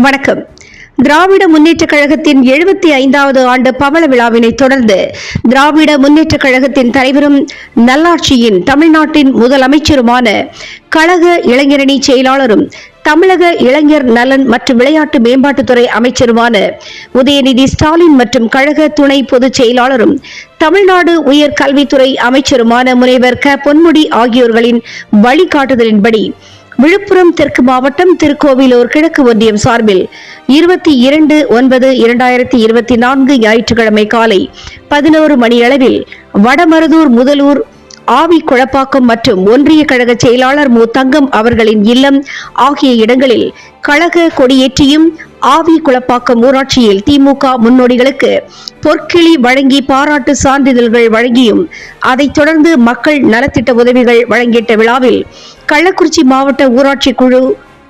வணக்கம். திராவிட முன்னேற்ற கழகத்தின் 75வது ஆண்டு பவள விழாவினை தொடர்ந்து திராவிட முன்னேற்ற கழகத்தின் தலைவரும் நல்லாட்சியின் தமிழ்நாட்டின் முதலமைச்சருமான கழக இளைஞரணி செயலாளரும் தமிழக இளைஞர் நலன் மற்றும் விளையாட்டு மேம்பாட்டுத்துறை அமைச்சருமான உதயநிதி ஸ்டாலின் மற்றும் கழக துணை பொதுச் செயலாளரும் தமிழ்நாடு உயர் கல்வித்துறை அமைச்சருமான முனைவர் க பொன்முடி ஆகியோர்களின் வழிகாட்டுதலின்படி விழுப்புரம் தெற்கு மாவட்டம் திருக்கோவிலூர் கிழக்கு ஒன்றியம் சார்பில் 22/9/2024 ஞாயிற்றுக்கிழமை காலை 11 மணியளவில் வடமருதூர் முதலூர் ஆவி குளப்பாக்கம் மற்றும் ஒன்றிய கழக செயலாளர் மு தங்கம் அவர்களின் இல்லம் ஆகிய இடங்களில் கழக கொடியேற்றியும் ஆவி குளப்பாக்கம் ஊராட்சியில் திமுக முன்னோடிகளுக்கு பொற்கிளி வழங்கி பாராட்டு சான்றிதழ்கள் வழங்கியும் அதைத் தொடர்ந்து மக்கள் நலத்திட்ட உதவிகள் வழங்கிட்ட விழாவில் கள்ளக்குறிச்சி மாவட்ட ஊராட்சி குழு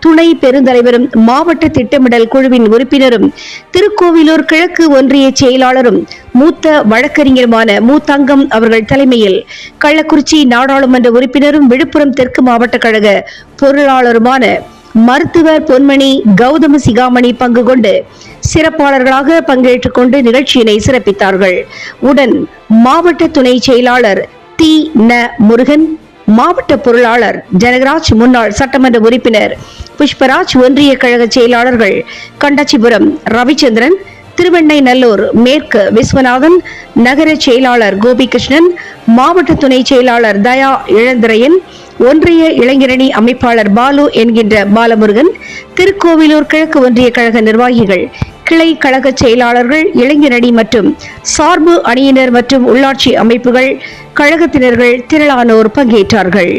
துணை பெருந்தலைவரும் மாவட்ட திட்டமிடல் குழுவின் உறுப்பினரும் திருக்கோவிலூர் கிழக்கு ஒன்றிய செயலாளரும் மூத்த வழக்கறிஞருமான மு தங்கம் அவர்கள் தலைமையில் கள்ளக்குறிச்சி நாடாளுமன்ற உறுப்பினரும் விழுப்புரம் தெற்கு மாவட்ட கழக பொருளாளருமான மருத்துவர் பொன்மணி கௌதம சிகாமணி பங்கு கொண்டு சிறப்பாளர்களாக பங்கேற்றுக் கொண்டு நிகழ்ச்சியினை சிறப்பித்தார்கள். உடன் மாவட்ட துணை செயலாளர் தி ந முருகன், மாவட்ட பொருளாளர் ஜனகராஜ், முன்னாள் சட்டமன்ற உறுப்பினர் புஷ்பராஜ், ஒன்றிய கழக செயலாளர்கள் கண்டாச்சிபுரம் ரவிச்சந்திரன், திருவெண்ணைநல்லூர் மேற்கு விஸ்வநாதன், நகர செயலாளர் கோபிகிருஷ்ணன், மாவட்ட துணை செயலாளர் தயா இளந்திரையன், ஒன்றிய இளைஞரணி அமைப்பாளர் பாலு என்கின்ற பாலமுருகன், திருக்கோவிலூர் கிழக்கு ஒன்றிய கழக நிர்வாகிகள், கிளை கழக செயலாளர்கள், இளைஞரணி மற்றும் சார்பு அணியினர் மற்றும் உள்ளாட்சி அமைப்புகள் கழகத்தினர்கள் திரளானோர் பங்கேற்றார்கள்.